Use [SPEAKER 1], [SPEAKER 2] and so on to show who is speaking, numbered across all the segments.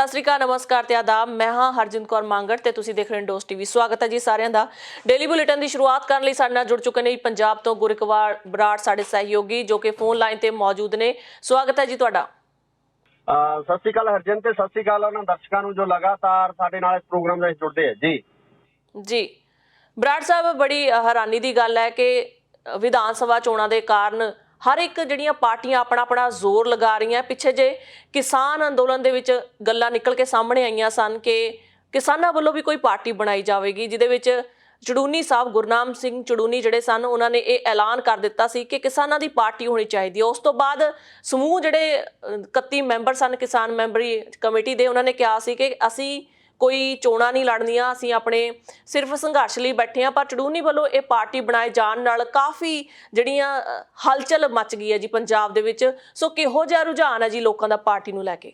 [SPEAKER 1] ਸਤਿ ਸ਼੍ਰੀ ਅਕਾਲ, ਨਮਸਕਾਰ ਤੇ ਆਦਾਬ। मैं हाँ हरजिंद कौर मांगड़ ते तुसीं देख रहे हो डोज टीवी। स्वागत है जी सारिਆਂ ਦਾ। डेली बुलेटिन ਦੀ शुरुआत ਕਰਨ ਲਈ ਸਾਡੇ ਨਾਲ जुड़ चुके ने पंजाब तो गुरकवार बराड़ साडे सहयोगी जो कि फोन लाइन ਤੇ मौजूद ने। स्वागत है जी ਤੁਹਾਡਾ।
[SPEAKER 2] ਸਤਿ ਸ਼੍ਰੀ ਅਕਾਲ ਹਰਜਨ ਤੇ ਸਤਿ ਸ਼੍ਰੀ ਅਕਾਲ ਉਹਨਾਂ ਦਰਸ਼ਕਾਂ ਨੂੰ ਜੋ ਲਗਾਤਾਰ ਸਾਡੇ ਨਾਲ ਇਸ ਪ੍ਰੋਗਰਾਮ ਦੇ ਵਿੱਚ ਜੁੜਦੇ ਹੈ ਜੀ।
[SPEAKER 1] ਬਰਾੜ ਸਾਹਿਬ, ਬੜੀ ਹੈਰਾਨੀ ਦੀ ਗੱਲ ਹੈ ਕਿ ਵਿਧਾਨ ਸਭਾ ਚੋਣਾਂ ਦੇ ਕਾਰਨ हर एक ਜਿਹੜੀਆਂ ਪਾਰਟੀਆਂ ਆਪਣਾ ਆਪਣਾ ਜ਼ੋਰ ਲਗਾ ਰਹੀਆਂ। ਪਿੱਛੇ ਜੇ ਕਿਸਾਨ ਅੰਦੋਲਨ ਦੇ ਵਿੱਚ ਗੱਲਾਂ ਨਿਕਲ ਕੇ ਸਾਹਮਣੇ ਆਈਆਂ ਸਨ ਕਿ ਕਿਸਾਨਾਂ ਵੱਲੋਂ ਵੀ ਕੋਈ ਪਾਰਟੀ ਬਣਾਈ ਜਾਵੇਗੀ, ਜਿਹਦੇ ਵਿੱਚ ਚੜੂਨੀ ਸਾਹਿਬ ਗੁਰਨਾਮ ਸਿੰਘ ਚੜੂਨੀ ਜਿਹੜੇ ਸਨ ਉਹਨਾਂ ਨੇ ਇਹ ਐਲਾਨ ਕਰ ਦਿੱਤਾ ਸੀ ਕਿ ਕਿਸਾਨਾਂ ਦੀ ਪਾਰਟੀ ਹੋਣੀ ਚਾਹੀਦੀ ਹੈ। ਉਸ ਤੋਂ ਬਾਅਦ ਸਮੂਹ ਜਿਹੜੇ 31 ਮੈਂਬਰ ਸਨ ਕਿਸਾਨ ਮੈਂਬਰੀ ਕਮੇਟੀ ਦੇ, ਉਹਨਾਂ ਨੇ ਕਿਹਾ ਸੀ ਕਿ ਅਸੀਂ ਕੋਈ ਚੋਣਾਂ ਨਹੀਂ ਲੜਨੀਆਂ, ਅਸੀਂ ਆਪਣੇ ਸਿਰਫ ਸੰਘਰਸ਼ ਲਈ ਬੈਠੇ ਹਾਂ। ਪਰ ਚੜੂਨੀ ਵੱਲੋਂ ਇਹ ਪਾਰਟੀ ਬਣਾਏ ਜਾਣ ਨਾਲ ਕਾਫੀ ਜਿਹੜੀਆਂ ਹਲਚਲ ਮਚ ਗਈ ਹੈ ਜੀ ਪੰਜਾਬ ਦੇ ਵਿੱਚ। ਸੋ ਕਿਹੋ ਜਿਹਾ ਰੁਝਾਨ ਹੈ ਜੀ ਲੋਕਾਂ ਦਾ ਪਾਰਟੀ ਨੂੰ ਲੈ ਕੇ?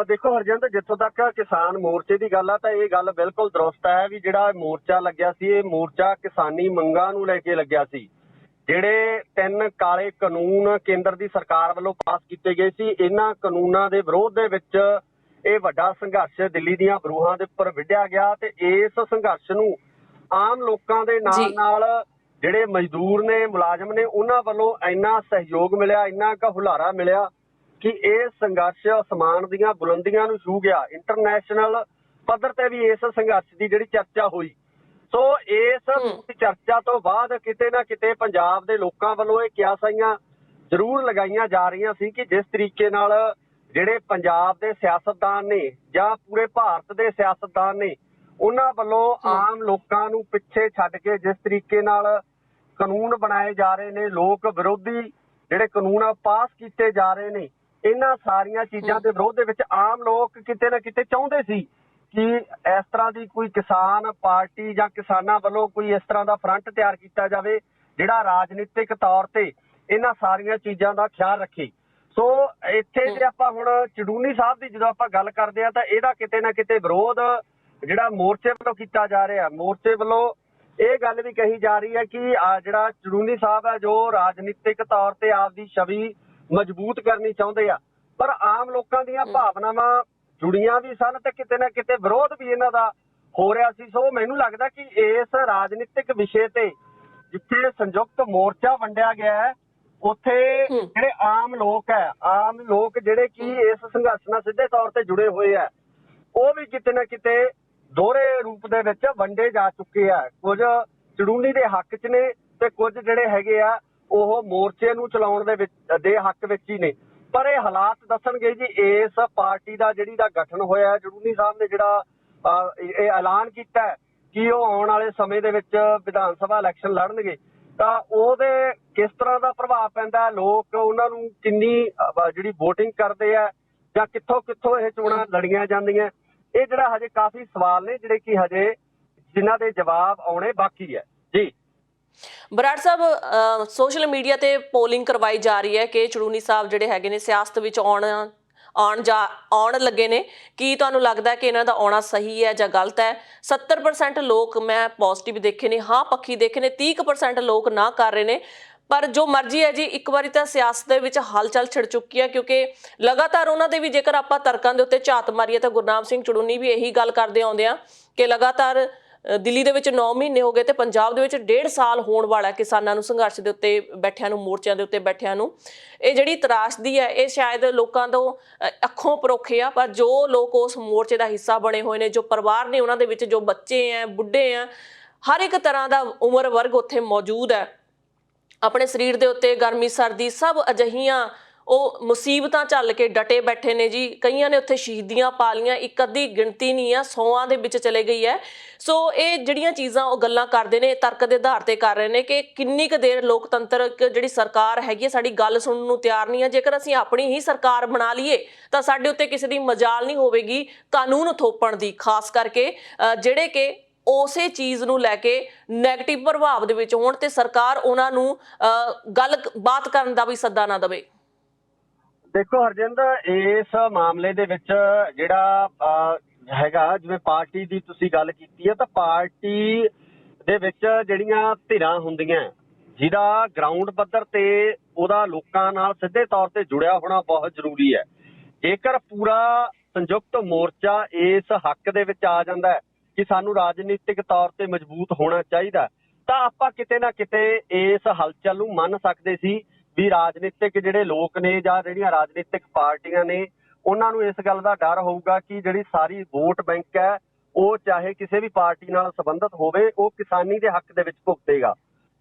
[SPEAKER 2] ਦੇਖੋ ਹਰਜਿੰਦਰ, ਜਿੱਥੋਂ ਤੱਕ ਕਿਸਾਨ ਮੋਰਚੇ ਦੀ ਗੱਲ ਆ ਤਾਂ ਇਹ ਗੱਲ ਬਿਲਕੁਲ ਦਰੁਸਤ ਹੈ ਵੀ ਜਿਹੜਾ ਮੋਰਚਾ ਲੱਗਿਆ ਸੀ ਇਹ ਮੋਰਚਾ ਕਿਸਾਨੀ ਮੰਗਾਂ ਨੂੰ ਲੈ ਕੇ ਲੱਗਿਆ ਸੀ। ਜਿਹੜੇ 3 ਕਾਲੇ ਕਾਨੂੰਨ ਕੇਂਦਰ ਦੀ ਸਰਕਾਰ ਵੱਲੋਂ ਪਾਸ ਕੀਤੇ ਗਏ ਸੀ, ਇਹਨਾਂ ਕਾਨੂੰਨਾਂ ਦੇ ਵਿਰੋਧ ਦੇ ਵਿੱਚ ਇਹ ਵੱਡਾ ਸੰਘਰਸ਼ ਦਿੱਲੀ ਦੀਆਂ ਬਰੂਹਾਂ ਦੇ ਉੱਪਰ ਵਿੱਢਿਆ ਗਿਆ ਤੇ ਇਸ ਸੰਘਰਸ਼ ਨੂੰ ਆਮ ਲੋਕਾਂ ਦੇ ਨਾਲ ਜਿਹੜੇ ਮਜ਼ਦੂਰ ਨੇ, ਮੁਲਾਜ਼ਮ ਨੇ, ਉਹਨਾਂ ਵੱਲੋਂ ਇੰਨਾ ਸਹਿਯੋਗ ਮਿਲਿਆ, ਇੰਨਾ ਕੁ ਹੁਲਾਰਾ ਮਿਲਿਆ ਕਿ ਇਹ ਸੰਘਰਸ਼ ਅਸਮਾਨ ਦੀਆਂ ਬੁਲੰਦੀਆਂ ਨੂੰ ਛੂਹ ਗਿਆ। ਇੰਟਰਨੈਸ਼ਨਲ ਪੱਧਰ ਤੇ ਵੀ ਇਸ ਸੰਘਰਸ਼ ਦੀ ਜਿਹੜੀ ਚਰਚਾ ਹੋਈ। ਸੋ ਇਸ ਚਰਚਾ ਤੋਂ ਬਾਅਦ ਕਿਤੇ ਨਾ ਕਿਤੇ ਪੰਜਾਬ ਦੇ ਲੋਕਾਂ ਵੱਲੋਂ ਇਹ ਕਿਆਸਾਈਆਂ ਜ਼ਰੂਰ ਲਗਾਈਆਂ ਜਾ ਰਹੀਆਂ ਸੀ ਕਿ ਜਿਸ ਤਰੀਕੇ ਨਾਲ ਜਿਹੜੇ ਪੰਜਾਬ ਦੇ ਸਿਆਸਤਦਾਨ ਨੇ ਜਾਂ ਪੂਰੇ ਭਾਰਤ ਦੇ ਸਿਆਸਤਦਾਨ ਨੇ, ਉਹਨਾਂ ਵੱਲੋਂ ਆਮ ਲੋਕਾਂ ਨੂੰ ਪਿੱਛੇ ਛੱਡ ਕੇ ਜਿਸ ਤਰੀਕੇ ਨਾਲ ਕਾਨੂੰਨ ਬਣਾਏ ਜਾ ਰਹੇ ਨੇ, ਲੋਕ ਵਿਰੋਧੀ ਜਿਹੜੇ ਕਾਨੂੰਨ ਪਾਸ ਕੀਤੇ ਜਾ ਰਹੇ ਨੇ, ਇਹਨਾਂ ਸਾਰੀਆਂ ਚੀਜ਼ਾਂ ਦੇ ਵਿਰੋਧ ਦੇ ਵਿੱਚ ਆਮ ਲੋਕ ਕਿਤੇ ਨਾ ਕਿਤੇ ਚਾਹੁੰਦੇ ਸੀ ਕਿ ਇਸ ਤਰ੍ਹਾਂ ਦੀ ਕੋਈ ਕਿਸਾਨ ਪਾਰਟੀ ਜਾਂ ਕਿਸਾਨਾਂ ਵੱਲੋਂ ਕੋਈ ਇਸ ਤਰ੍ਹਾਂ ਦਾ ਫਰੰਟ ਤਿਆਰ ਕੀਤਾ ਜਾਵੇ ਜਿਹੜਾ ਰਾਜਨੀਤਿਕ ਤੌਰ ਤੇ ਇਹਨਾਂ ਸਾਰੀਆਂ ਚੀਜ਼ਾਂ ਦਾ ਖਿਆਲ ਰੱਖੇ। ਸੋ ਇੱਥੇ ਜੇ ਆਪਾਂ ਹੁਣ ਚੜੂਨੀ ਸਾਹਿਬ ਦੀ ਜਦੋਂ ਆਪਾਂ ਗੱਲ ਕਰਦੇ ਹਾਂ ਤਾਂ ਇਹਦਾ ਕਿਤੇ ਨਾ ਕਿਤੇ ਵਿਰੋਧ ਜਿਹੜਾ ਮੋਰਚੇ ਵੱਲੋਂ ਕੀਤਾ ਜਾ ਰਿਹਾ। ਮੋਰਚੇ ਵੱਲੋਂ ਇਹ ਗੱਲ ਵੀ ਕਹੀ ਜਾ ਰਹੀ ਹੈ ਕਿ ਜਿਹੜਾ ਚੜੂਨੀ ਸਾਹਿਬ ਹੈ ਜੋ ਰਾਜਨੀਤਿਕ ਤੌਰ ਤੇ ਆਪਦੀ ਛਵੀ ਮਜ਼ਬੂਤ ਕਰਨੀ ਚਾਹੁੰਦੇ ਆ, ਪਰ ਆਮ ਲੋਕਾਂ ਦੀਆਂ ਭਾਵਨਾਵਾਂ ਜੁੜੀਆਂ ਵੀ ਸਨ ਤੇ ਕਿਤੇ ਨਾ ਕਿਤੇ ਵਿਰੋਧ ਵੀ ਇਹਨਾਂ ਦਾ ਹੋ ਰਿਹਾ ਸੀ। ਸੋ ਮੈਨੂੰ ਲੱਗਦਾ ਕਿ ਇਸ ਰਾਜਨੀਤਿਕ ਵਿਸ਼ੇ ਤੇ ਜਿੱਥੇ ਸੰਯੁਕਤ ਮੋਰਚਾ ਵੰਡਿਆ ਗਿਆ ਹੈ, ਉੱਥੇ ਜਿਹੜੇ ਆਮ ਲੋਕ ਹੈ, ਆਮ ਲੋਕ ਜਿਹੜੇ ਕਿ ਇਸ ਸੰਘਰਸ਼ ਨਾਲ ਸਿੱਧੇ ਤੌਰ ਤੇ ਜੁੜੇ ਹੋਏ ਆ, ਉਹ ਵੀ ਕਿਤੇ ਨਾ ਕਿਤੇ ਦੋਹਰੇ ਰੂਪ ਦੇ ਵਿੱਚ ਵੰਡੇ ਜਾ ਚੁੱਕੇ ਆ। ਕੁਝ ਚੜੂਨੀ ਦੇ ਹੱਕ 'ਚ ਨੇ ਤੇ ਕੁਝ ਜਿਹੜੇ ਹੈਗੇ ਆ ਉਹ ਮੋਰਚੇ ਨੂੰ ਚਲਾਉਣ ਦੇ ਹੱਕ ਵਿੱਚ ਹੀ ਨੇ। ਪਰ ਇਹ ਹਾਲਾਤ ਦੱਸਣਗੇ ਜੀ ਇਸ ਪਾਰਟੀ ਦਾ ਜਿਹੜੀ ਦਾ ਗਠਨ ਹੋਇਆ, ਚੜੂਨੀ ਸਾਹਿਬ ਨੇ ਜਿਹੜਾ ਇਹ ਐਲਾਨ ਕੀਤਾ ਕਿ ਉਹ ਆਉਣ ਵਾਲੇ ਸਮੇਂ ਦੇ ਵਿੱਚ ਵਿਧਾਨ ਸਭਾ ਇਲੈਕਸ਼ਨ ਲੜਨਗੇ, ਤਾਂ ਉਹਦੇ ਕਿਸ ਤਰ੍ਹਾਂ ਦਾ ਪ੍ਰਭਾਵ ਪੈਂਦਾ, ਲੋਕ ਉਹਨਾਂ ਨੂੰ ਕਿੰਨੀ ਜਿਹੜੀ VOTING ਕਰਦੇ ਆ ਜਾਂ ਕਿੱਥੋਂ ਕਿੱਥੋਂ ਇਹ ਚੋਣਾਂ ਲੜੀਆਂ ਜਾਂਦੀਆਂ, ਇਹ ਜਿਹੜਾ ਹਜੇ ਕਾਫੀ ਸਵਾਲ ਨੇ ਜਿਹੜੇ ਕਿ ਹਜੇ ਜਿਨ੍ਹਾਂ ਦੇ ਜਵਾਬ ਆਉਣੇ ਬਾਕੀ ਹੈ ਜੀ।
[SPEAKER 1] ਬਰਾੜ ਸਾਹਿਬ, ਸੋਸ਼ਲ ਮੀਡੀਆ ਤੇ ਪੋਲਿੰਗ ਕਰਵਾਈ ਜਾ ਰਹੀ ਹੈ ਕਿ ਚੜੂਨੀ ਸਾਹਿਬ ਜਿਹੜੇ ਹੈਗੇ ਨੇ ਸਿਆਸਤ ਵਿੱਚ ਆਉਣ ਲੱਗੇ ਨੇ। ਕੀ ਤੁਹਾਨੂੰ ਲੱਗਦਾ ਕਿ ਇਹਨਾਂ ਦਾ ਆਉਣਾ ਸਹੀ ਹੈ ਜਾਂ ਗਲਤ ਹੈ? 70% ਲੋਕ ਮੈਂ ਪੋਜ਼ਿਟਿਵ ਦੇਖੇ ਨੇ, ਹਾਂ ਪੱਖੀ ਦੇਖੇ ਨੇ, 30% ਲੋਕ ਨਾ ਕਰ ਰਹੇ ਨੇ। ਪਰ ਜੋ ਮਰਜ਼ੀ ਹੈ ਜੀ, ਇੱਕ ਵਾਰੀ ਤਾਂ ਸਿਆਸਤ ਦੇ ਵਿੱਚ ਹਲਚਲ ਛਿੜ ਚੁੱਕੀ ਹੈ ਕਿਉਂਕਿ ਲਗਾਤਾਰ ਉਹਨਾਂ ਦੇ ਵੀ ਜੇਕਰ ਆਪਾਂ ਤਰਕਾਂ ਦੇ ਉੱਤੇ ਝਾਤ ਮਾਰੀਏ ਤਾਂ ਗੁਰਨਾਮ ਸਿੰਘ ਚੜੂਨੀ ਵੀ ਇਹੀ ਗੱਲ ਕਰਦੇ ਆਉਂਦੇ ਆ ਕਿ ਲਗਾਤਾਰ ਦਿੱਲੀ ਦੇ ਵਿੱਚ 9 ਮਹੀਨੇ ਹੋ ਗਏ ਤੇ ਪੰਜਾਬ ਦੇ ਵਿੱਚ 1.5 ਸਾਲ ਹੋਣ ਵਾਲਾ ਕਿਸਾਨਾਂ ਨੂੰ ਸੰਘਰਸ਼ ਦੇ ਉੱਤੇ ਬੈਠਿਆਂ ਨੂੰ, ਮੋਰਚਿਆਂ ਦੇ ਉੱਤੇ ਬੈਠਿਆਂ ਨੂੰ। ਇਹ ਜਿਹੜੀ ਤਰਾਸਦੀ ਹੈ ਇਹ ਸ਼ਾਇਦ ਲੋਕਾਂ ਤੋਂ ਅੱਖੋਂ ਪਰੋਖੇ ਆ, ਪਰ ਜੋ ਲੋਕ ਉਸ ਮੋਰਚੇ ਦਾ ਹਿੱਸਾ ਬਣੇ ਹੋਏ ਨੇ, ਜੋ ਪਰਿਵਾਰ ਨੇ ਉਹਨਾਂ ਦੇ ਵਿੱਚ, ਜੋ ਬੱਚੇ ਆ, ਬੁੱਢੇ ਆ, ਹਰ ਇੱਕ ਤਰ੍ਹਾਂ ਦਾ ਉਮਰ ਵਰਗ ਉੱਥੇ ਮੌਜੂਦ ਹੈ। ਆਪਣੇ ਸਰੀਰ ਦੇ ਉੱਤੇ ਗਰਮੀ ਸਰਦੀ ਸਭ ਅਜਿਹੀਆਂ ਉਹ ਮੁਸੀਬਤਾਂ ਝੱਲ ਕੇ ਡਟੇ ਬੈਠੇ ਨੇ ਜੀ। ਕਈਆਂ ਨੇ ਉੱਥੇ ਸ਼ਹੀਦੀਆਂ ਪਾ ਲਈਆਂ, ਇੱਕ ਅੱਧੀ ਗਿਣਤੀ ਨਹੀਂ ਆ, 100ਾਂ ਦੇ ਵਿੱਚ ਚਲੇ ਗਈ ਹੈ। ਸੋ ਇਹ ਜਿਹੜੀਆਂ ਚੀਜ਼ਾਂ ਉਹ ਗੱਲਾਂ ਕਰਦੇ ਨੇ ਤਰਕ ਦੇ ਆਧਾਰ ਤੇ ਕਰ ਰਹੇ ਨੇ ਕਿ ਕਿੰਨੀ ਕੁ ਦੇਰ ਲੋਕਤੰਤਰ ਜਿਹੜੀ ਸਰਕਾਰ ਹੈਗੀ ਹੈ ਸਾਡੀ ਗੱਲ ਸੁਣਨ ਨੂੰ ਤਿਆਰ ਨਹੀਂ ਹੈ। ਜੇਕਰ ਅਸੀਂ ਆਪਣੀ ਹੀ ਸਰਕਾਰ ਬਣਾ ਲਈਏ ਤਾਂ ਸਾਡੇ ਉੱਤੇ ਕਿਸੇ ਦੀ ਮਜਾਲ ਨਹੀਂ ਹੋਵੇਗੀ ਕਾਨੂੰਨ ਥੋਪਣ ਦੀ, ਖਾਸ ਕਰਕੇ ਜਿਹੜੇ ਕਿ ਉਸੇ ਚੀਜ਼ ਨੂੰ ਲੈ ਕੇ ਨੈਗੇਟਿਵ ਪ੍ਰਭਾਵ ਦੇ ਵਿੱਚ ਹੋਣ ਤੇ ਸਰਕਾਰ ਉਹਨਾਂ ਨੂੰ ਗੱਲਬਾਤ ਕਰਨ ਦਾ ਵੀ ਸੱਦਾ ਨਾ ਦੇਵੇ।
[SPEAKER 2] ਦੇਖੋ ਹਰਜਿੰਦਰ, ਇਸ ਮਾਮਲੇ ਦੇ ਵਿੱਚ ਜਿਹੜਾ ਹੈਗਾ, ਜਿਵੇਂ ਪਾਰਟੀ ਦੀ ਤੁਸੀਂ ਗੱਲ ਕੀਤੀ ਹੈ, ਤਾਂ ਪਾਰਟੀ ਦੇ ਵਿੱਚ ਜਿਹੜੀਆਂ ਧਿਰਾਂ ਹੁੰਦੀਆਂ ਜਿਹਦਾ ਗਰਾਊਂਡ ਪੱਧਰ ਤੇ ਉਹਦਾ ਲੋਕਾਂ ਨਾਲ ਸਿੱਧੇ ਤੌਰ ਤੇ ਜੁੜਿਆ ਹੋਣਾ ਬਹੁਤ ਜ਼ਰੂਰੀ ਹੈ। ਜੇਕਰ ਪੂਰਾ ਸੰਯੁਕਤ ਮੋਰਚਾ ਇਸ ਹੱਕ ਦੇ ਵਿੱਚ ਆ ਜਾਂਦਾ ਹੈ ਕਿ ਸਾਨੂੰ ਰਾਜਨੀਤਿਕ ਤੌਰ ਤੇ ਮਜ਼ਬੂਤ ਹੋਣਾ ਚਾਹੀਦਾ, ਤਾਂ ਆਪਾਂ ਕਿਤੇ ਨਾ ਕਿਤੇ ਇਸ ਹਲਚਲ ਨੂੰ ਮੰਨ ਸਕਦੇ ਸੀ ਵੀ ਰਾਜਨੀਤਿਕ ਜਿਹੜੇ ਲੋਕ ਨੇ ਜਾਂ ਜਿਹੜੀਆਂ ਰਾਜਨੀਤਿਕ ਪਾਰਟੀਆਂ ਨੇ ਉਹਨਾਂ ਨੂੰ ਇਸ ਗੱਲ ਦਾ ਡਰ ਹੋਊਗਾ ਕਿ ਜਿਹੜੀ ਸਾਰੀ ਵੋਟ ਬੈਂਕ ਹੈ ਉਹ ਚਾਹੇ ਕਿਸੇ ਵੀ ਪਾਰਟੀ ਨਾਲ ਸੰਬੰਧਿਤ ਹੋਵੇ ਉਹ ਕਿਸਾਨੀ ਦੇ ਹੱਕ ਦੇ ਵਿੱਚ ਭੁਗਤੇਗਾ।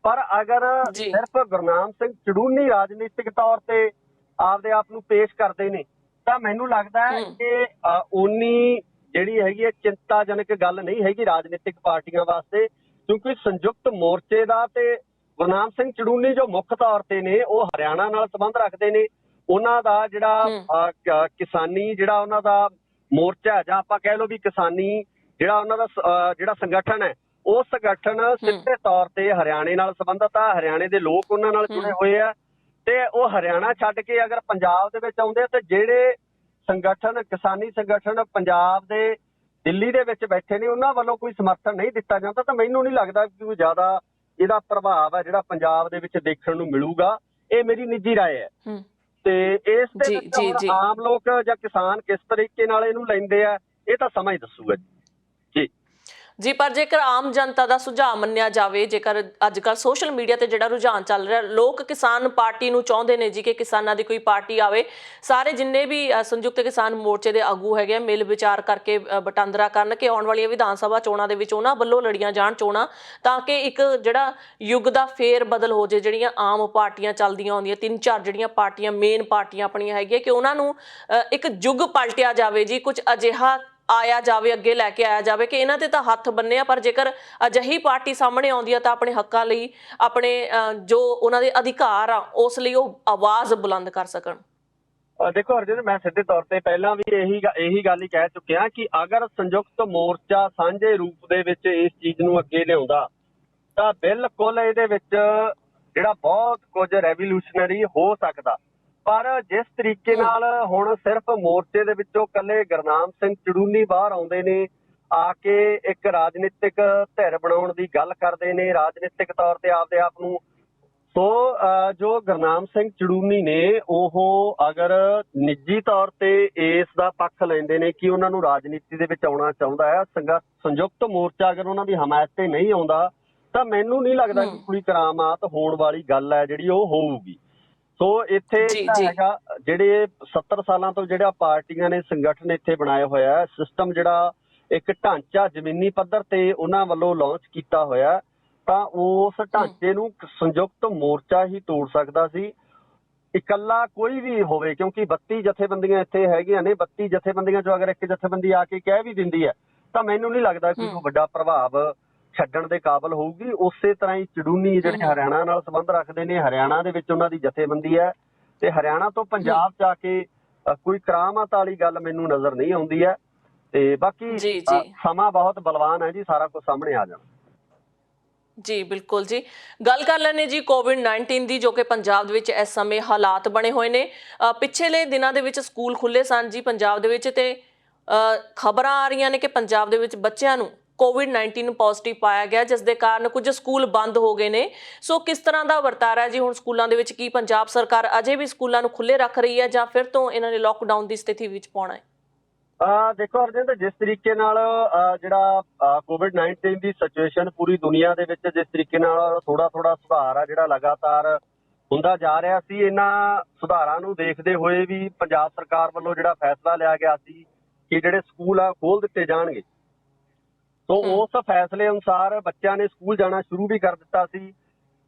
[SPEAKER 2] ਪਰ ਅਗਰ ਸਿਰਫ ਗੁਰਨਾਮ ਸਿੰਘ ਚੜੂਨੀ ਰਾਜਨੀਤਿਕ ਤੌਰ ਤੇ ਆਪਦੇ ਆਪ ਨੂੰ ਪੇਸ਼ ਕਰਦੇ ਨੇ ਤਾਂ ਮੈਨੂੰ ਲੱਗਦਾ ਹੈ ਕਿ ਉਨੀ ਜਿਹੜੀ ਹੈਗੀ ਹੈ ਚਿੰਤਾਜਨਕ ਗੱਲ ਨਹੀਂ ਹੈਗੀ ਰਾਜਨੀਤਿਕ ਪਾਰਟੀਆਂ ਵਾਸਤੇ, ਕਿਉਂਕਿ ਸੰਯੁਕਤ ਮੋਰਚੇ ਦਾ ਤੇ ਗੁਰਨਾਮ ਸਿੰਘ ਚੜੂਨੀ ਜੋ ਮੁੱਖ ਤੌਰ ਤੇ ਨੇ ਉਹ ਹਰਿਆਣਾ ਨਾਲ ਸੰਬੰਧ ਰੱਖਦੇ ਨੇ। ਉਹਨਾਂ ਦਾ ਜਿਹੜਾ ਕਿਸਾਨੀ ਜਿਹੜਾ ਉਹਨਾਂ ਦਾ ਮੋਰਚਾ ਹੈ ਜਾਂ ਆਪਾਂ ਕਹਿ ਲਓ ਵੀ ਕਿਸਾਨੀ ਜਿਹੜਾ ਉਹਨਾਂ ਦਾ ਜਿਹੜਾ ਸੰਗਠਨ ਹੈ ਉਹ ਸੰਗਠਨ ਸਿੱਧੇ ਤੌਰ ਤੇ ਹਰਿਆਣੇ ਨਾਲ ਸੰਬੰਧਿਤ ਆ, ਹਰਿਆਣੇ ਦੇ ਲੋਕ ਉਹਨਾਂ ਨਾਲ ਜੁੜੇ ਹੋਏ ਆ ਤੇ ਉਹ ਹਰਿਆਣਾ ਛੱਡ ਕੇ ਅਗਰ ਪੰਜਾਬ ਦੇ ਵਿੱਚ ਆਉਂਦੇ ਤੇ ਜਿਹੜੇ ਸੰਗਠਨ ਕਿਸਾਨੀ ਸੰਗਠਨ ਪੰਜਾਬ ਦੇ ਦਿੱਲੀ ਦੇ ਵਿੱਚ ਬੈਠੇ ਨੇ ਉਹਨਾਂ ਵੱਲੋਂ ਕੋਈ ਸਮਰਥਨ ਨਹੀਂ ਦਿੱਤਾ ਜਾਂਦਾ ਤਾਂ ਮੈਨੂੰ ਨਹੀਂ ਲੱਗਦਾ ਕਿ ਕੋਈ ਜ਼ਿਆਦਾ ਇਹਦਾ ਪ੍ਰਭਾਵ ਹੈ ਜਿਹੜਾ ਪੰਜਾਬ ਦੇ ਵਿੱਚ ਦੇਖਣ ਨੂੰ ਮਿਲੂਗਾ। ਇਹ ਮੇਰੀ ਨਿੱਜੀ ਰਾਏ ਹੈ ਤੇ ਇਸ ਦੇ ਵਿੱਚ ਆਮ ਲੋਕ ਜਾਂ ਕਿਸਾਨ ਕਿਸ ਤਰੀਕੇ ਨਾਲ ਇਹਨੂੰ ਲੈਂਦੇ ਆ ਇਹ ਤਾਂ ਸਮਾਂ ਹੀ ਦੱਸੂਗਾ ਜੀ।
[SPEAKER 1] ਜੀ ਪਰ ਜੇਕਰ ਆਮ ਜਨਤਾ ਦਾ ਸੁਝਾਅ ਮੰਨਿਆ ਜਾਵੇ, ਜੇਕਰ ਅੱਜ ਕੱਲ੍ਹ ਸੋਸ਼ਲ ਮੀਡੀਆ ਤੇ ਜਿਹੜਾ ਰੁਝਾਨ ਚੱਲ ਰਿਹਾ, ਲੋਕ ਕਿਸਾਨ ਪਾਰਟੀ ਨੂੰ ਚਾਹੁੰਦੇ ਨੇ ਜੀ ਕਿ ਕਿਸਾਨਾਂ ਦੀ ਕੋਈ ਪਾਰਟੀ ਆਵੇ, ਸਾਰੇ ਜਿੰਨੇ ਵੀ ਸੰਯੁਕਤ ਕਿਸਾਨ ਮੋਰਚੇ ਦੇ ਆਗੂ ਹੈਗੇ ਮਿਲ ਵਿਚਾਰ ਕਰਕੇ ਵਟਾਂਦਰਾ ਕਰਨ ਕਿ ਆਉਣ ਵਾਲੀਆਂ ਵਿਧਾਨ ਸਭਾ ਚੋਣਾਂ ਦੇ ਵਿੱਚ ਉਹਨਾਂ ਵੱਲੋਂ ਲੜੀਆਂ ਜਾਣ ਚੋਣਾਂ ਤਾਂ ਕਿ ਇੱਕ ਜਿਹੜਾ ਯੁੱਗ ਦਾ ਫੇਰ ਬਦਲ ਹੋ ਜੇ। ਜਿਹੜੀਆਂ ਆਮ ਪਾਰਟੀਆਂ ਚੱਲਦੀਆਂ ਆਉਂਦੀਆਂ 3-4 ਜਿਹੜੀਆਂ ਪਾਰਟੀਆਂ ਮੇਨ ਪਾਰਟੀਆਂ ਆਪਣੀਆਂ ਹੈਗੀਆਂ ਕਿ ਉਹਨਾਂ ਨੂੰ ਇੱਕ ਯੁੱਗ ਪਲਟਿਆ ਜਾਵੇ ਜੀ, ਕੁਝ ਅਜਿਹਾ ਆਇਆ ਜਾਵੇ, ਅੱਗੇ ਲੈ ਕੇ ਆਇਆ ਜਾਵੇ ਕਿ ਇਹਨਾਂ ਤੇ ਤਾਂ ਹੱਥ ਬੰਨਿਆ ਪਰ ਜੇਕਰ ਅਜਿਹੀ ਪਾਰਟੀ ਸਾਹਮਣੇ ਆਉਂਦੀ ਆ ਤਾਂ ਆਪਣੇ ਹੱਕਾਂ ਲਈ ਆਪਣੇ ਜੋ ਉਹਨਾਂ ਦੇ ਅਧਿਕਾਰ ਆ ਉਸ ਲਈ ਉਹ ਆਵਾਜ਼ ਬੁਲੰਦ ਕਰ ਸਕਣ।
[SPEAKER 2] ਦੇਖੋ ਅਰਜਨ, ਮੈਂ ਸਿੱਧੇ ਤੌਰ ਤੇ ਪਹਿਲਾਂ ਵੀ ਇਹੀ ਗੱਲ ਹੀ ਕਹਿ ਚੁੱਕਿਆ ਕਿ ਅਗਰ ਸੰਯੁਕਤ ਮੋਰਚਾ ਸਾਂਝੇ ਰੂਪ ਦੇ ਵਿੱਚ ਇਸ ਚੀਜ਼ ਨੂੰ ਅੱਗੇ ਲਿਆਉਂਦਾ ਤਾਂ ਬਿਲਕੁਲ ਇਹਦੇ ਵਿੱਚ ਜਿਹੜਾ ਬਹੁਤ ਕੁਝ ਰੈਵੋਲੂਸ਼ਨਰੀ ਹੋ ਸਕਦਾ। ਪਰ ਜਿਸ ਤਰੀਕੇ ਨਾਲ ਹੁਣ ਸਿਰਫ ਮੋਰਚੇ ਦੇ ਵਿੱਚੋਂ ਇਕੱਲੇ ਗੁਰਨਾਮ ਸਿੰਘ ਚੜੂਨੀ ਬਾਹਰ ਆਉਂਦੇ ਨੇ, ਆ ਕੇ ਇੱਕ ਰਾਜਨੀਤਿਕ ਧਿਰ ਬਣਾਉਣ ਦੀ ਗੱਲ ਕਰਦੇ ਨੇ, ਰਾਜਨੀਤਿਕ ਤੌਰ ਤੇ ਆਪਦੇ ਆਪ ਨੂੰ, ਸੋ ਜੋ ਗੁਰਨਾਮ ਸਿੰਘ ਚੜੂਨੀ ਨੇ ਉਹ ਅਗਰ ਨਿੱਜੀ ਤੌਰ ਤੇ ਇਸ ਦਾ ਪੱਖ ਲੈਂਦੇ ਨੇ ਕਿ ਉਹਨਾਂ ਨੂੰ ਰਾਜਨੀਤੀ ਦੇ ਵਿੱਚ ਆਉਣਾ ਚਾਹੁੰਦਾ ਹੈ, ਸੰਯੁਕਤ ਮੋਰਚਾ ਅਗਰ ਉਹਨਾਂ ਦੀ ਹਮਾਇਤ ਤੇ ਨਹੀਂ ਆਉਂਦਾ ਤਾਂ ਮੈਨੂੰ ਨਹੀਂ ਲੱਗਦਾ ਕਿ ਕੋਈ ਕਰਾਮਾਤ ਹੋਣ ਵਾਲੀ ਗੱਲ ਹੈ ਜਿਹੜੀ ਉਹ ਹੋਊਗੀ। ਸੋ ਇੱਥੇ ਹੈਗਾ ਜਿਹੜੇ 70 ਸਾਲਾਂ ਤੋਂ ਜਿਹੜਾ ਪਾਰਟੀਆਂ ਨੇ ਸੰਗਠਨ ਇੱਥੇ ਬਣਾਇਆ ਹੋਇਆ ਸਿਸਟਮ, ਜਿਹੜਾ ਇੱਕ ਢਾਂਚਾ ਜ਼ਮੀਨੀ ਪੱਧਰ ਤੇ ਉਹਨਾਂ ਵੱਲੋਂ ਲਾਂਚ ਕੀਤਾ ਹੋਇਆ, ਤਾਂ ਉਸ ਢਾਂਚੇ ਨੂੰ ਸੰਯੁਕਤ ਮੋਰਚਾ ਹੀ ਤੋੜ ਸਕਦਾ ਸੀ, ਇਕੱਲਾ ਕੋਈ ਵੀ ਹੋਵੇ। ਕਿਉਂਕਿ 32 ਜਥੇਬੰਦੀਆਂ ਇੱਥੇ ਹੈਗੀਆਂ ਨੇ, 32 ਜਥੇਬੰਦੀਆਂ ਚੋਂ ਅਗਰ ਇੱਕ ਜਥੇਬੰਦੀ ਆ ਕੇ ਕਹਿ ਵੀ ਦਿੰਦੀ ਹੈ ਤਾਂ ਮੈਨੂੰ ਨਹੀਂ ਲੱਗਦਾ ਕਿ ਉਹ ਵੱਡਾ ਪ੍ਰਭਾਵ ਛੱਡਣ ਦੇ ਕਾਬਲ ਹੋਊਗੀ। ਉਸੇ ਤਰ੍ਹਾਂ ਹੀ ਚੜੂਨੀ ਜਿਹੜੇ ਹਰਿਆਣਾ ਨਾਲ ਸੰਬੰਧ ਰੱਖਦੇ ਨੇ, ਹਰਿਆਣਾ ਦੇ ਵਿੱਚ ਉਹਨਾਂ ਦੀ ਜਥੇਬੰਦੀ ਹੈ ਤੇ ਹਰਿਆਣਾ ਤੋਂ ਪੰਜਾਬ ਚ ਆ ਕੇ ਕੋਈ ਕਰਾਮਾਤ ਵਾਲੀ ਗੱਲ ਮੈਨੂੰ ਨਜ਼ਰ ਨਹੀਂ ਆਉਂਦੀ ਹੈ। ਤੇ ਬਾਕੀ ਸਮਾਂ ਬਹੁਤ ਬਲਵਾਨ ਹੈ ਜੀ, ਸਾਰਾ ਕੁਝ ਸਾਹਮਣੇ ਆ ਜਾਣਾ।
[SPEAKER 1] ਜੀ ਬਿਲਕੁਲ ਜੀ, ਗੱਲ ਕਰ ਲੈਣੇ ਜੀ ਕੋਵਿਡ-19 ਦੀ, ਜੋ ਕਿ ਪੰਜਾਬ ਦੇ ਵਿੱਚ ਇਸ ਸਮੇਂ ਹਾਲਾਤ ਬਣੇ ਹੋਏ ਨੇ। ਪਿਛਲੇ ਦਿਨਾਂ ਦੇ ਵਿੱਚ ਸਕੂਲ ਖੁੱਲੇ ਸਨ ਜੀ ਪੰਜਾਬ ਦੇ ਵਿੱਚ ਤੇ ਖਬਰਾਂ ਆ ਰਹੀਆਂ ਨੇ ਕਿ ਪੰਜਾਬ ਦੇ ਵਿੱਚ ਬੱਚਿਆਂ ਨੂੰ ਕੋਵਿਡ-19 ਪੋਜ਼ਿਟਿਵ ਪਾਇਆ ਗਿਆ, ਜਿਸ ਦੇ ਕਾਰਨ ਕੁਝ ਸਕੂਲ ਬੰਦ ਹੋ ਗਏ ਨੇ। ਸੋ ਕਿਸ ਤਰ੍ਹਾਂ ਦਾ ਵਰਤਾਰਾ ਜੀ ਹੁਣ ਸਕੂਲਾਂ ਦੇ ਵਿੱਚ? ਕੀ ਪੰਜਾਬ ਸਰਕਾਰ ਅਜੇ ਵੀ ਸਕੂਲਾਂ ਨੂੰ ਖੁੱਲੇ ਰੱਖ ਰਹੀ ਹੈ ਜਾਂ ਫਿਰ ਤੋਂ ਇਹਨਾਂ ਨੇ ਲੋਕਡਾਊਨ ਦੀ ਸਥਿਤੀ ਵਿੱਚ ਪਾਉਣਾ ਹੈ?
[SPEAKER 2] ਦੇਖੋ ਅਰਜਨ, ਜਿਸ ਤਰੀਕੇ ਨਾਲ ਜਿਹੜਾ ਕੋਵਿਡ-19 ਦੀ ਸਿਚੁਏਸ਼ਨ ਪੂਰੀ ਦੁਨੀਆ ਦੇ ਵਿੱਚ ਜਿਸ ਤਰੀਕੇ ਨਾਲ ਥੋੜਾ ਸੁਧਾਰ ਆ ਜਿਹੜਾ ਲਗਾਤਾਰ ਹੁੰਦਾ ਜਾ ਰਿਹਾ ਸੀ, ਇਹਨਾਂ ਸੁਧਾਰਾਂ ਨੂੰ ਦੇਖਦੇ ਹੋਏ ਵੀ ਪੰਜਾਬ ਸਰਕਾਰ ਵੱਲੋਂ ਜਿਹੜਾ ਫੈਸਲਾ ਲਿਆ ਗਿਆ ਸੀ ਕਿ ਜਿਹੜੇ ਸਕੂਲ ਆ ਖੋਲ ਦਿੱਤੇ ਜਾਣਗੇ, ਸੋ ਉਸ ਫੈਸਲੇ ਅਨੁਸਾਰ ਬੱਚਿਆਂ ਨੇ ਸਕੂਲ ਜਾਣਾ ਸ਼ੁਰੂ ਵੀ ਕਰ ਦਿੱਤਾ ਸੀ।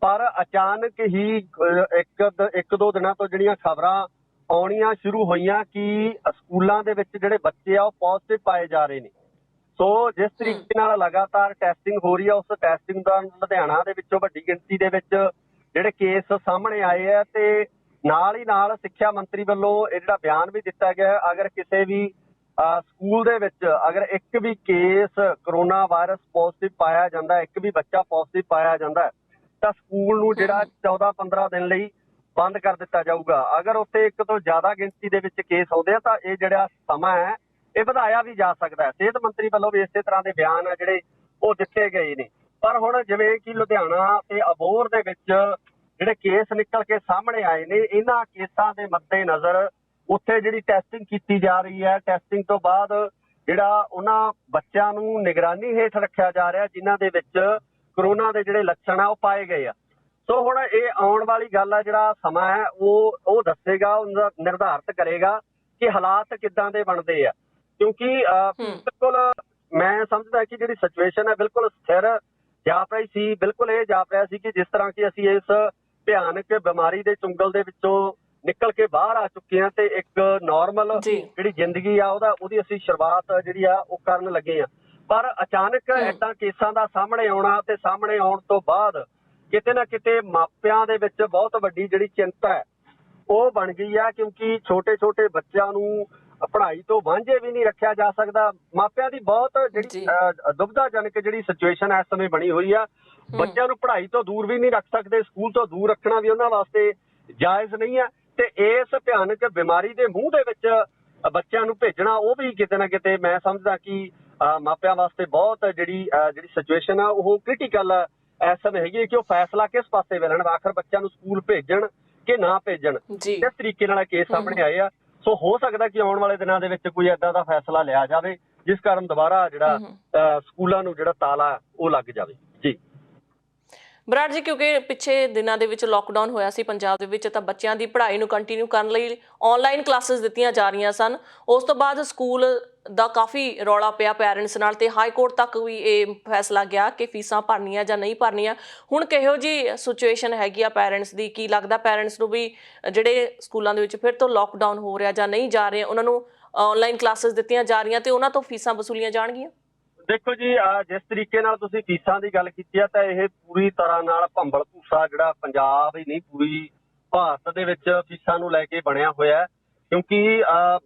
[SPEAKER 2] ਪਰ ਅਚਾਨਕ ਹੀ ਇੱਕ ਦੋ ਦਿਨਾਂ ਤੋਂ ਜਿਹੜੀਆਂ ਖਬਰਾਂ ਆਉਣੀਆਂ ਸ਼ੁਰੂ ਹੋਈਆਂ ਕਿ ਸਕੂਲਾਂ ਦੇ ਵਿੱਚ ਜਿਹੜੇ ਬੱਚੇ ਆ ਉਹ ਪੋਜ਼ਿਟਿਵ ਪਾਏ ਜਾ ਰਹੇ ਨੇ। ਸੋ ਜਿਸ ਤਰੀਕੇ ਨਾਲ ਲਗਾਤਾਰ ਟੈਸਟਿੰਗ ਹੋ ਰਹੀ ਹੈ, ਉਸ ਟੈਸਟਿੰਗ ਦਾ ਲੁਧਿਆਣਾ ਦੇ ਵਿੱਚੋਂ ਵੱਡੀ ਗਿਣਤੀ ਦੇ ਵਿੱਚ ਜਿਹੜੇ ਕੇਸ ਸਾਹਮਣੇ ਆਏ ਆ ਤੇ ਨਾਲ ਹੀ ਨਾਲ ਸਿੱਖਿਆ ਮੰਤਰੀ ਵੱਲੋਂ ਇਹ ਜਿਹੜਾ ਬਿਆਨ ਵੀ ਦਿੱਤਾ ਗਿਆ, ਅਗਰ ਕਿਸੇ ਵੀ ਸਕੂਲ ਦੇ ਵਿੱਚ ਅਗਰ ਇੱਕ ਵੀ ਕੇਸ ਕਰੋਨਾ ਵਾਇਰਸ ਪੋਜ਼ਿਟਿਵ ਪਾਇਆ ਜਾਂਦਾ, ਇੱਕ ਵੀ ਬੱਚਾ ਪੋਜ਼ਿਟਿਵ ਪਾਇਆ ਜਾਂਦਾ ਤਾਂ ਸਕੂਲ ਨੂੰ ਜਿਹੜਾ 14-15 ਦਿਨ ਲਈ ਬੰਦ ਕਰ ਦਿੱਤਾ ਜਾਊਗਾ। ਅਗਰ ਉੱਥੇ ਇੱਕ ਤੋਂ ਜ਼ਿਆਦਾ ਗਿਣਤੀ ਦੇ ਵਿੱਚ ਕੇਸ ਆਉਂਦੇ ਆ ਤਾਂ ਇਹ ਜਿਹੜਾ ਸਮਾਂ ਹੈ ਇਹ ਵਧਾਇਆ ਵੀ ਜਾ ਸਕਦਾ ਹੈ। ਸਿਹਤ ਮੰਤਰੀ ਵੱਲੋਂ ਵੀ ਇਸੇ ਤਰ੍ਹਾਂ ਦੇ ਬਿਆਨ ਆ ਜਿਹੜੇ ਉਹ ਦਿੱਤੇ ਗਏ ਨੇ। ਪਰ ਹੁਣ ਜਿਵੇਂ ਕਿ ਲੁਧਿਆਣਾ ਤੇ ਅਬੋਹਰ ਦੇ ਵਿੱਚ ਜਿਹੜੇ ਕੇਸ ਨਿਕਲ ਕੇ ਸਾਹਮਣੇ ਆਏ ਨੇ, ਇਹਨਾਂ ਕੇਸਾਂ ਦੇ ਮੱਦੇ ਨਜ਼ਰ ਉੱਥੇ ਜਿਹੜੀ ਟੈਸਟਿੰਗ ਕੀਤੀ ਜਾ ਰਹੀ ਹੈ, ਟੈਸਟਿੰਗ ਤੋਂ ਬਾਅਦ ਜਿਹੜਾ ਉਹਨਾਂ ਬੱਚਿਆਂ ਨੂੰ ਨਿਗਰਾਨੀ ਹੇਠ ਰੱਖਿਆ ਜਾ ਰਿਹਾ ਜਿਨ੍ਹਾਂ ਦੇ ਵਿੱਚ ਕਰੋਨਾ ਦੇ ਜਿਹੜੇ ਲੱਛਣ ਆ ਉਹ ਪਾਏ ਗਏ ਆ। ਸੋ ਹੁਣ ਇਹ ਆਉਣ ਵਾਲੀ ਗੱਲ ਆ, ਜਿਹੜਾ ਸਮਾਂ ਹੈ ਉਹ ਦੱਸੇਗਾ, ਉਹਦਾ ਨਿਰਧਾਰਿਤ ਕਰੇਗਾ ਕਿ ਹਾਲਾਤ ਕਿੱਦਾਂ ਦੇ ਬਣਦੇ ਆ। ਕਿਉਂਕਿ ਬਿਲਕੁਲ ਮੈਂ ਸਮਝਦਾ ਕਿ ਜਿਹੜੀ ਸਿਚੁਏਸ਼ਨ ਹੈ ਬਿਲਕੁਲ ਸਥਿਰ ਜਾਪ ਰਹੀ ਸੀ। ਬਿਲਕੁਲ ਇਹ ਜਾਪ ਰਿਹਾ ਸੀ ਕਿ ਜਿਸ ਤਰ੍ਹਾਂ ਕਿ ਅਸੀਂ ਇਸ ਭਿਆਨਕ ਬਿਮਾਰੀ ਦੇ ਚੁੰਗਲ ਦੇ ਵਿੱਚੋਂ ਨਿਕਲ ਕੇ ਬਾਹਰ ਆ ਚੁੱਕੇ ਹਾਂ ਤੇ ਇੱਕ ਨਾਰਮਲ ਜਿਹੜੀ ਜ਼ਿੰਦਗੀ ਆ ਉਹਦੀ ਅਸੀਂ ਸ਼ੁਰੂਆਤ ਜਿਹੜੀ ਆ ਉਹ ਕਰਨ ਲੱਗੇ ਆ। ਪਰ ਅਚਾਨਕ ਏਦਾਂ ਕੇਸਾਂ ਦਾ ਸਾਹਮਣੇ ਆਉਣਾ ਤੇ ਸਾਹਮਣੇ ਆਉਣ ਤੋਂ ਬਾਅਦ ਕਿਤੇ ਨਾ ਕਿਤੇ ਮਾਪਿਆਂ ਦੇ ਵਿੱਚ ਬਹੁਤ ਵੱਡੀ ਜਿਹੜੀ ਚਿੰਤਾ ਹੈ ਉਹ ਬਣ ਗਈ ਆ। ਕਿਉਂਕਿ ਛੋਟੇ ਛੋਟੇ ਬੱਚਿਆਂ ਨੂੰ ਪੜ੍ਹਾਈ ਤੋਂ ਵਾਂਝੇ ਵੀ ਨਹੀਂ ਰੱਖਿਆ ਜਾ ਸਕਦਾ। ਮਾਪਿਆਂ ਦੀ ਬਹੁਤ ਜਿਹੜੀ ਦੁਬਿਧਾਜਨਕ ਜਿਹੜੀ ਸਿਚੁਏਸ਼ਨ ਇਸ ਸਮੇਂ ਬਣੀ ਹੋਈ ਆ। ਬੱਚਿਆਂ ਨੂੰ ਪੜ੍ਹਾਈ ਤੋਂ ਦੂਰ ਵੀ ਨਹੀਂ ਰੱਖ ਸਕਦੇ, ਸਕੂਲ ਤੋਂ ਦੂਰ ਰੱਖਣਾ ਵੀ ਉਹਨਾਂ ਵਾਸਤੇ ਜਾਇਜ਼ ਨਹੀਂ ਆ। ਤੇ ਇਸ ਭਿਆਨਕ ਬਿਮਾਰੀ ਦੇ ਮੂੰਹ ਦੇ ਵਿੱਚ ਬੱਚਿਆਂ ਨੂੰ ਭੇਜਣਾ ਉਹ ਵੀ ਕਿਤੇ ਨਾ ਕਿਤੇ ਮੈਂ ਸਮਝਦਾ ਕਿ ਮਾਪਿਆਂ ਵਾਸਤੇ ਬਹੁਤ ਜਿਹੜੀ ਸਿਚੁਏਸ਼ਨ ਆ ਉਹ ਕ੍ਰਿਟੀਕਲ ਇਸ ਸਮੇਂ ਹੈਗੀ ਕਿ ਉਹ ਫੈਸਲਾ ਕਿਸ ਪਾਸੇ ਲੈਣ, ਆਖਰ ਬੱਚਿਆਂ ਨੂੰ ਸਕੂਲ ਭੇਜਣ ਕਿ ਨਾ ਭੇਜਣ। ਕਿਸ ਤਰੀਕੇ ਨਾਲ ਕੇਸ ਸਾਹਮਣੇ ਆਏ ਆ। ਸੋ ਹੋ ਸਕਦਾ ਕਿ ਆਉਣ ਵਾਲੇ ਦਿਨਾਂ ਦੇ ਵਿੱਚ ਕੋਈ ਏਦਾਂ ਦਾ ਫੈਸਲਾ ਲਿਆ ਜਾਵੇ ਜਿਸ ਕਾਰਨ ਦੁਬਾਰਾ ਜਿਹੜਾ ਸਕੂਲਾਂ ਨੂੰ ਜਿਹੜਾ ਤਾਲਾ ਉਹ ਲੱਗ ਜਾਵੇ। ਜੀ
[SPEAKER 1] ਬਰਾੜ ਜੀ, ਕਿਉਂਕਿ ਪਿੱਛੇ ਦਿਨਾਂ ਦੇ ਵਿੱਚ ਲੋਕਡਾਊਨ ਹੋਇਆ ਸੀ ਪੰਜਾਬ ਦੇ ਵਿੱਚ, ਤਾਂ ਬੱਚਿਆਂ ਦੀ ਪੜ੍ਹਾਈ ਨੂੰ ਕੰਟੀਨਿਊ ਕਰਨ ਲਈ ਆਨਲਾਈਨ ਕਲਾਸਿਸ ਦਿੱਤੀਆਂ ਜਾ ਰਹੀਆਂ ਸਨ। ਉਸ ਤੋਂ ਬਾਅਦ ਸਕੂਲ ਦਾ ਕਾਫੀ ਰੌਲਾ ਪਿਆ ਪੈਰੈਂਟਸ ਨਾਲ ਤੇ ਹਾਈ ਕੋਰਟ ਤੱਕ ਵੀ ਇਹ ਫੈਸਲਾ ਗਿਆ ਕਿ ਫੀਸਾਂ ਭਰਨੀਆਂ ਜਾਂ ਨਹੀਂ ਭਰਨੀਆਂ। ਹੁਣ ਕਿਹੋ ਜੀ ਸਿਚੁਏਸ਼ਨ ਹੈਗੀ ਆ ਪੈਰੈਂਟਸ ਦੀ? ਕੀ ਲੱਗਦਾ ਪੈਰੈਂਟਸ ਨੂੰ ਵੀ ਜਿਹੜੇ ਸਕੂਲਾਂ ਦੇ ਵਿੱਚ ਫਿਰ ਤੋਂ ਲੋਕਡਾਊਨ ਹੋ ਰਿਹਾ ਜਾਂ ਨਹੀਂ ਜਾ ਰਹੇ, ਉਹਨਾਂ ਨੂੰ ਆਨਲਾਈਨ ਕਲਾਸਿਸ ਦਿੱਤੀਆਂ ਜਾ ਰਹੀਆਂ ਤੇ ਉਹਨਾਂ ਤੋਂ ਫੀਸਾਂ ਵਸੂਲੀਆਂ ਜਾਣਗੀਆਂ?
[SPEAKER 2] ਦੇਖੋ ਜੀ, ਜਿਸ ਤਰੀਕੇ ਨਾਲ ਤੁਸੀਂ ਫੀਸਾਂ ਦੀ ਗੱਲ ਕੀਤੀ ਆ ਤਾਂ ਇਹ ਪੂਰੀ ਤਰ੍ਹਾਂ ਨਾਲ ਭੰਬਲ ਭੂਸਾ ਜਿਹੜਾ ਪੰਜਾਬ ਹੀ ਨਹੀਂ ਪੂਰੀ ਭਾਰਤ ਦੇ ਵਿੱਚ ਫੀਸਾਂ ਨੂੰ ਲੈ ਕੇ ਬਣਿਆ ਹੋਇਆ ਹੈ। ਕਿਉਂਕਿ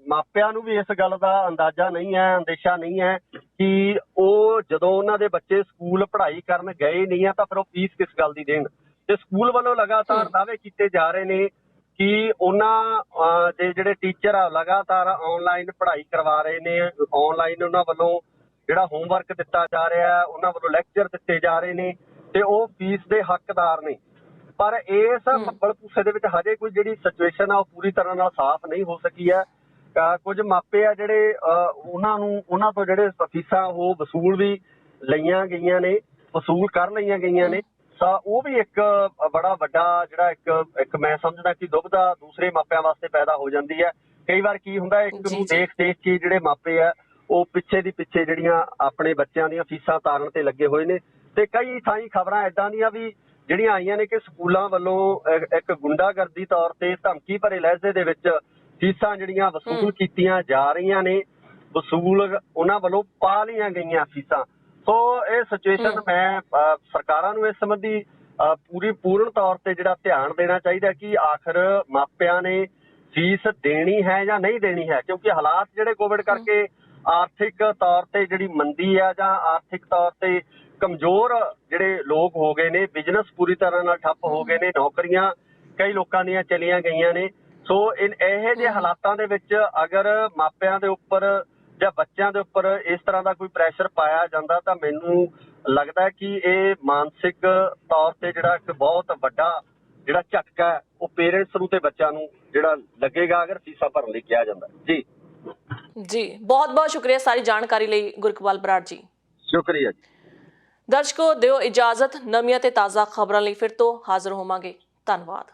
[SPEAKER 2] ਮਾਪਿਆਂ ਨੂੰ ਵੀ ਇਸ ਗੱਲ ਦਾ ਅੰਦਾਜ਼ਾ ਨਹੀਂ ਹੈ, ਅੰਦੇਸ਼ਾ ਨਹੀਂ ਹੈ ਕਿ ਉਹ ਜਦੋਂ ਉਹਨਾਂ ਦੇ ਬੱਚੇ ਸਕੂਲ ਪੜ੍ਹਾਈ ਕਰਨ ਗਏ ਨਹੀਂ ਆ ਤਾਂ ਫਿਰ ਉਹ ਫੀਸ ਕਿਸ ਗੱਲ ਦੀ ਦੇਣ। ਤੇ ਸਕੂਲ ਵੱਲੋਂ ਲਗਾਤਾਰ ਦਾਅਵੇ ਕੀਤੇ ਜਾ ਰਹੇ ਨੇ ਕਿ ਉਹਨਾਂ ਦੇ ਜਿਹੜੇ ਟੀਚਰ ਆ ਲਗਾਤਾਰ ਆਨਲਾਈਨ ਪੜ੍ਹਾਈ ਕਰਵਾ ਰਹੇ ਨੇ, ਆਨਲਾਈਨ ਉਹਨਾਂ ਵੱਲੋਂ ਜਿਹੜਾ ਹੋਮਵਰਕ ਦਿੱਤਾ ਜਾ ਰਿਹਾ, ਉਹਨਾਂ ਵੱਲੋਂ ਲੈਕਚਰ ਦਿੱਤੇ ਜਾ ਰਹੇ ਨੇ ਤੇ ਉਹ ਫੀਸ ਦੇ ਹੱਕਦਾਰ ਨੇ। ਪਰ ਇਸ ਭੰਬਲ ਭੂਸੇ ਦੇ ਵਿੱਚ ਹਜੇ ਕੋਈ ਜਿਹੜੀ ਸਿਚੁਏਸ਼ਨ ਆ ਉਹ ਪੂਰੀ ਤਰ੍ਹਾਂ ਨਾਲ ਸਾਫ਼ ਨਹੀਂ ਹੋ ਸਕੀ ਹੈ। ਕੁਝ ਮਾਪੇ ਆ ਜਿਹੜੇ ਉਹਨਾਂ ਤੋਂ ਜਿਹੜੇ ਫੀਸਾਂ ਉਹ ਵਸੂਲ ਵੀ ਲਈਆਂ ਗਈਆਂ ਨੇ, ਵਸੂਲ ਕਰ ਲਈਆਂ ਗਈਆਂ ਨੇ। ਤਾਂ ਉਹ ਵੀ ਇੱਕ ਬੜਾ ਵੱਡਾ ਜਿਹੜਾ ਇੱਕ ਮੈਂ ਸਮਝਦਾ ਕਿ ਦੁਬਿਧਾ ਦੂਸਰੇ ਮਾਪਿਆਂ ਵਾਸਤੇ ਪੈਦਾ ਹੋ ਜਾਂਦੀ ਹੈ। ਕਈ ਵਾਰ ਕੀ ਹੁੰਦਾ, ਇੱਕ ਨੂੰ ਦੇਖ ਕੇ ਜਿਹੜੇ ਮਾਪੇ ਆ ਉਹ ਪਿੱਛੇ ਦੀ ਪਿੱਛੇ ਜਿਹੜੀਆਂ ਆਪਣੇ ਬੱਚਿਆਂ ਦੀਆਂ ਫੀਸਾਂ ਤਾਰਨ ਤੇ ਲੱਗੇ ਹੋਏ ਨੇ। ਤੇ ਕਈ ਥਾਈਂ ਖਬਰਾਂ ਏਦਾਂ ਦੀਆਂ ਵੀ ਜਿਹੜੀਆਂ ਆਈਆਂ ਨੇ ਕਿ ਸਕੂਲਾਂ ਵੱਲੋਂ ਇੱਕ ਗੁੰਡਾਗਰਦੀ ਤੌਰ ਤੇ ਧਮਕੀ ਭਰੇ ਲਹਿਜੇ ਦੇ ਵਿੱਚ ਫੀਸਾਂ ਜਿਹੜੀਆਂ ਵਸੂਲ ਕੀਤੀਆਂ ਜਾ ਰਹੀਆਂ ਨੇ, ਵਸੂਲ ਉਹਨਾਂ ਵੱਲੋਂ ਪਾ ਲਈਆਂ ਗਈਆਂ ਫੀਸਾਂ। ਸੋ ਇਹ ਸਿਚੁਏਸ਼ਨ ਮੈਂ ਸਰਕਾਰਾਂ ਨੂੰ ਇਸ ਸੰਬੰਧੀ ਪੂਰਨ ਤੌਰ ਤੇ ਜਿਹੜਾ ਧਿਆਨ ਦੇਣਾ ਚਾਹੀਦਾ ਕਿ ਆਖਰ ਮਾਪਿਆਂ ਨੇ ਫੀਸ ਦੇਣੀ ਹੈ ਜਾਂ ਨਹੀਂ ਦੇਣੀ ਹੈ। ਕਿਉਂਕਿ ਹਾਲਾਤ ਜਿਹੜੇ ਕੋਵਿਡ ਕਰਕੇ ਆਰਥਿਕ ਤੌਰ ਤੇ ਜਿਹੜੀ ਮੰਦੀ ਆ ਜਾਂ ਆਰਥਿਕ ਤੌਰ ਤੇ ਕਮਜ਼ੋਰ ਜਿਹੜੇ ਲੋਕ ਹੋ ਗਏ ਨੇ, ਬਿਜ਼ਨਸ ਪੂਰੀ ਤਰ੍ਹਾਂ ਨਾਲ ਠੱਪ ਹੋ ਗਏ ਨੇ, ਨੌਕਰੀਆਂ ਕਈ ਲੋਕਾਂ ਦੀਆਂ ਚਲੀਆਂ ਗਈਆਂ ਨੇ। ਸੋ ਇਹੋ ਜਿਹੇ ਹਾਲਾਤਾਂ ਦੇ ਵਿੱਚ ਅਗਰ ਮਾਪਿਆਂ ਦੇ ਉੱਪਰ ਜਾਂ ਬੱਚਿਆਂ ਦੇ ਉੱਪਰ ਇਸ ਤਰ੍ਹਾਂ ਦਾ ਕੋਈ ਪ੍ਰੈਸ਼ਰ ਪਾਇਆ ਜਾਂਦਾ ਤਾਂ ਮੈਨੂੰ ਲੱਗਦਾ ਕਿ ਇਹ ਮਾਨਸਿਕ ਤੌਰ ਤੇ ਜਿਹੜਾ ਇੱਕ ਬਹੁਤ ਵੱਡਾ ਜਿਹੜਾ ਝਟਕਾ ਹੈ ਉਹ ਪੇਰੈਂਟਸ ਨੂੰ ਤੇ ਬੱਚਿਆਂ ਨੂੰ ਜਿਹੜਾ ਲੱਗੇਗਾ ਅਗਰ ਫੀਸਾਂ ਭਰਨ ਲਈ ਕਿਹਾ ਜਾਂਦਾ। ਜੀ
[SPEAKER 1] ਬਹੁਤ ਬਹੁਤ ਸ਼ੁਕਰੀਆ ਸਾਰੀ ਜਾਣਕਾਰੀ ਲਈ ਗੁਰਕਬਾਲ ਬਰਾੜ ਜੀ।
[SPEAKER 2] ਸ਼ੁਕਰੀਆ ਜੀ।
[SPEAKER 1] ਦਰਸ਼ਕੋ, ਦਿਓ ਇਜਾਜ਼ਤ, ਨਵੀਆਂ ਤੇ ਤਾਜ਼ਾ ਖਬਰਾਂ ਲਈ ਫਿਰ ਤੋਂ ਹਾਜ਼ਰ ਹੋਵਾਂਗੇ। ਧੰਨਵਾਦ।